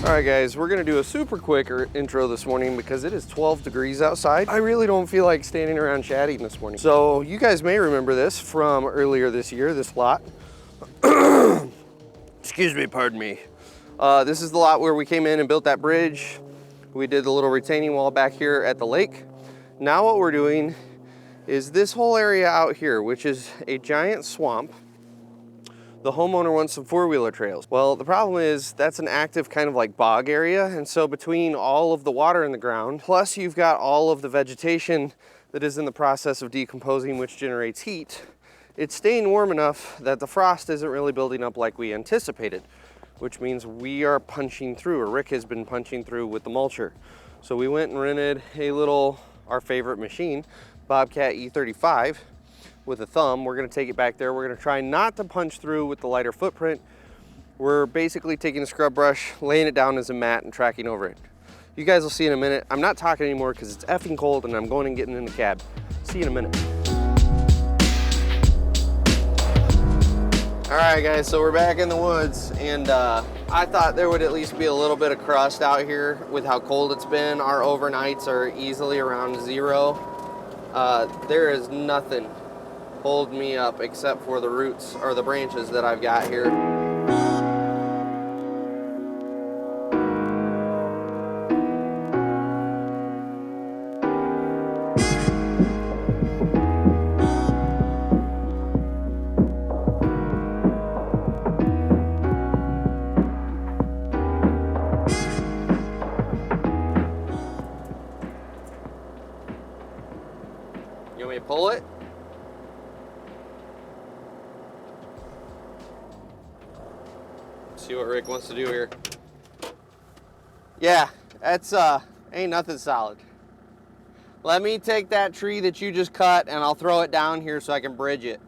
All right guys, we're gonna do a super quick intro this morning because it is 12 degrees outside. I really don't feel like standing around chatting this morning. So you guys may remember this from earlier this year, this lot. Excuse me, pardon me. This is the lot where we came in and built that bridge. We did the little retaining wall back here at the lake. Now what we're doing is this whole area out here, which is a giant swamp. The homeowner wants some four-wheeler trails. Well, the problem is that's an active kind of like bog area. And so between all of the water in the ground, plus you've got all of the vegetation that is in the process of decomposing, which generates heat, it's staying warm enough that the frost isn't really building up like we anticipated, which means we are punching through, or Rick has been punching through with the mulcher. So we went and rented our favorite machine, Bobcat E35. With a thumb. We're gonna take it back there. We're gonna try not to punch through with the lighter footprint. We're basically taking a scrub brush, laying it down as a mat and tracking over it. You guys will see in a minute. I'm not talking anymore because it's effing cold and I'm going and getting in the cab. See you in a minute. All right guys, so we're back in the woods and I thought there would at least be a little bit of crust out here with how cold it's been. Our overnights are easily around 0. There is nothing hold me up except for the roots or the branches that I've got here. You want me to pull it? See what Rick wants to do here. Yeah, that's ain't nothing solid. Let me take that tree that you just cut and I'll throw it down here so I can bridge it.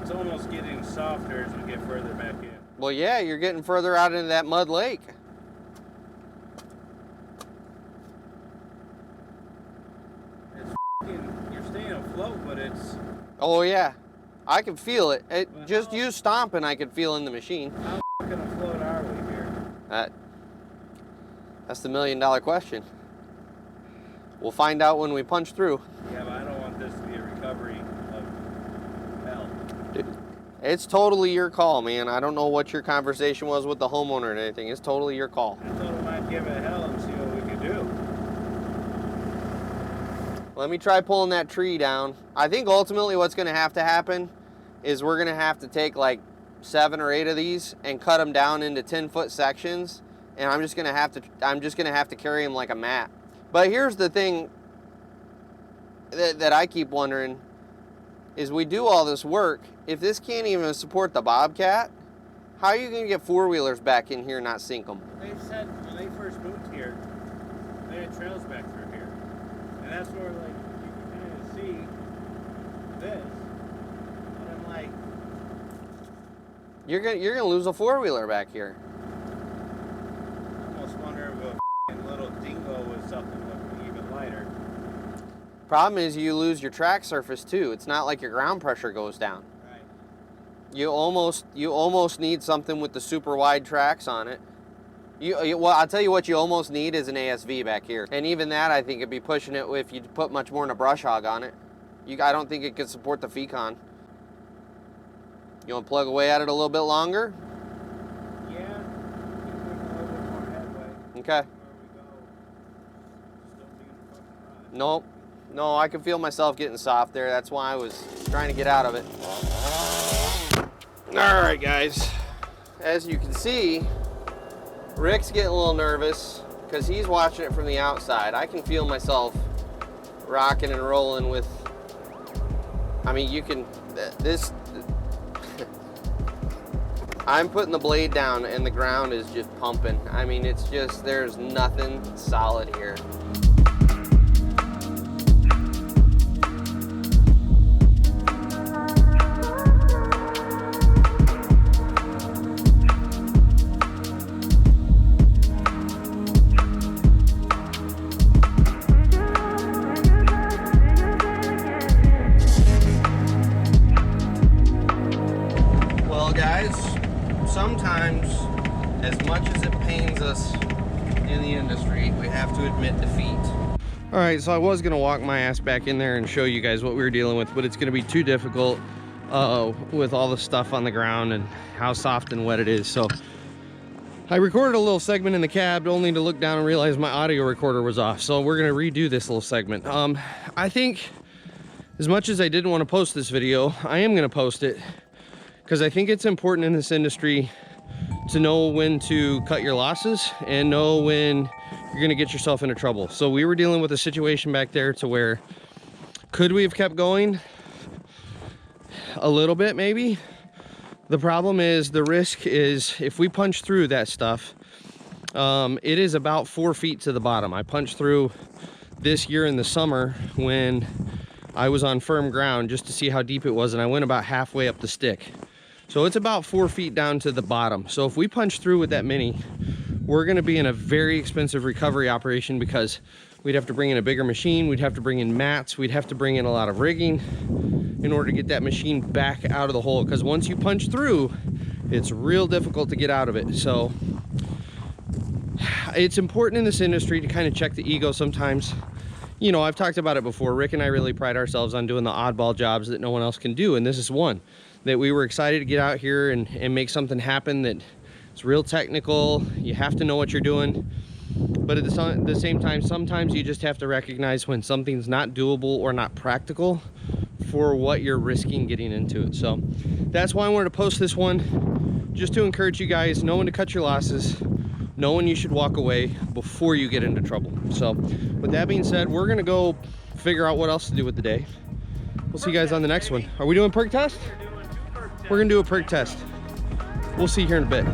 It's almost getting softer as we get further back in. Well, yeah, you're getting further out into that mud lake. It's you're staying afloat, but it's... Oh yeah. I can feel it. Just you stomping, I can feel in the machine. How fucking afloat are we here? That's the $1 million question. We'll find out when we punch through. Yeah, but I don't want this to be a recovery of hell. Dude, it's totally your call, man. I don't know what your conversation was with the homeowner and anything. It's totally your call. I thought we might give it a hell and see what we could do. Let me try pulling that tree down. I think ultimately what's going to happen is we're going to have to take like 7 or 8 of these and cut them down into 10-foot sections, and I'm just going to have to carry them like a mat. But here's the thing that I keep wondering is we do all this work. If this can't even support the Bobcat, how are you going to get four-wheelers back in here and not sink them? They said when they first moved here, they had trails back through here. And that's where, like, you can kind of see this. And I'm like... You're gonna lose a four-wheeler back here. I almost wonder if a little dingo was something that would be even lighter. Problem is you lose your track surface too. It's not like your ground pressure goes down. Right. You almost need something with the super wide tracks on it. Well, I'll tell you what you almost need is an ASV back here. And even that, I think, would be pushing it if you put much more than a brush hog on it. I don't think it could support the Fecon. You want to plug away at it a little bit longer? Yeah. Keep making a little bit more headway. Okay. Nope. No, I can feel myself getting soft there. That's why I was trying to get out of it. All right, guys. As you can see, Rick's getting a little nervous because he's watching it from the outside. I can feel myself rocking and rolling with, I mean, you can, I'm putting the blade down and the ground is just pumping. I mean, it's just, there's nothing solid here. sometimes as much as it pains us in the industry, we have to admit defeat. All right, so I was gonna walk my ass back in there and show you guys what we were dealing with, but it's gonna be too difficult with all the stuff on the ground and how soft and wet it is. So I recorded a little segment in the cab only to look down and realize my audio recorder was off. So we're gonna redo this little segment. I think as much as I didn't want to post this video, I am gonna post it because I think it's important in this industry to know when to cut your losses and know when you're gonna get yourself into trouble. So we were dealing with a situation back there to where, could we have kept going? A little bit, maybe. The problem is, the risk is, if we punch through that stuff, it is about 4 feet to the bottom. I punched through this year in the summer when I was on firm ground just to see how deep it was, and I went about halfway up the stick. So it's about 4 feet down to the bottom. So if we punch through with that mini, we're gonna be in a very expensive recovery operation because we'd have to bring in a bigger machine, we'd have to bring in mats, we'd have to bring in a lot of rigging in order to get that machine back out of the hole. Because once you punch through, it's real difficult to get out of it. So it's important in this industry to kind of check the ego sometimes. You know, I've talked about it before. Rick and I really pride ourselves on doing the oddball jobs that no one else can do, and this is one that we were excited to get out here and make something happen that it's real technical. You have to know what you're doing, but at the same time, sometimes you just have to recognize when something's not doable or not practical for what you're risking getting into it. So that's why I wanted to post this one, just to encourage you guys, know when to cut your losses, know when you should walk away before you get into trouble. So with that being said, we're gonna go figure out what else to do with the day. We'll see you guys on the next one. Are we doing perk test? We're gonna do a perk test. We'll see you here in a bit.